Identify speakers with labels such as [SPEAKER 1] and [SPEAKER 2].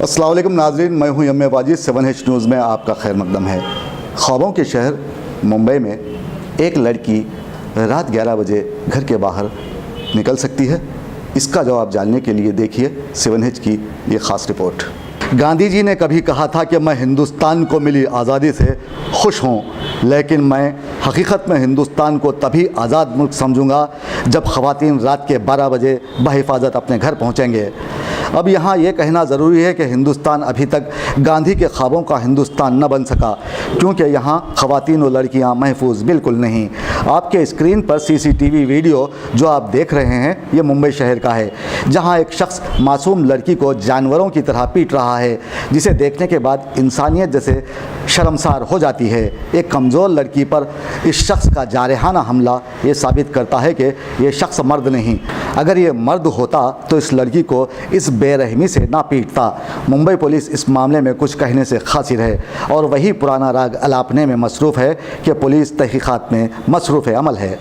[SPEAKER 1] अस्सलाम वालेकुम नाज़रीन, मैं हूं यम्मे वाजिद। 7H न्यूज़ में आपका खैर मकदम है। ख्वाबों के शहर मुंबई में एक लड़की रात 11 बजे घर के बाहर निकल सकती है। इसका जवाब जानने के लिए देखिए 7H की ये ख़ास रिपोर्ट। गांधी जी ने कभी कहा था कि मैं हिंदुस्तान को मिली आज़ादी से खुश हूँ, लेकिन मैं हकीकत में हिंदुस्तान को तभी आज़ाद मुल्क समझूंगा जब ख़वातीन रात के 12 बजे बहिफाजत अपने घर पहुँचेंगे। अब यहाँ ये कहना ज़रूरी है कि हिंदुस्तान अभी तक गांधी के ख्वाबों का हिंदुस्तान न बन सका, क्योंकि यहाँ ख़वातीन और लड़कियाँ महफूज बिल्कुल नहीं। आपके स्क्रीन पर CCTV वीडियो जो आप देख रहे हैं ये मुंबई शहर का है, जहाँ एक शख्स मासूम लड़की को जानवरों की तरह पीट रहा है, जिसे देखने के बाद इंसानियत जैसे शर्मसार हो जाती है। एक कमज़ोर लड़की पर इस शख्स का जारहाना हमला ये साबित करता है कि ये शख्स मर्द नहीं। अगर ये मर्द होता तो इस लड़की को इस बेरहमी से ना पीटता। मुंबई पुलिस इस मामले में कुछ कहने से कासिर है और वही पुराना राग अलापने में मसरूफ़ है कि पुलिस तहकीकात में मसरूफ़ अमल है।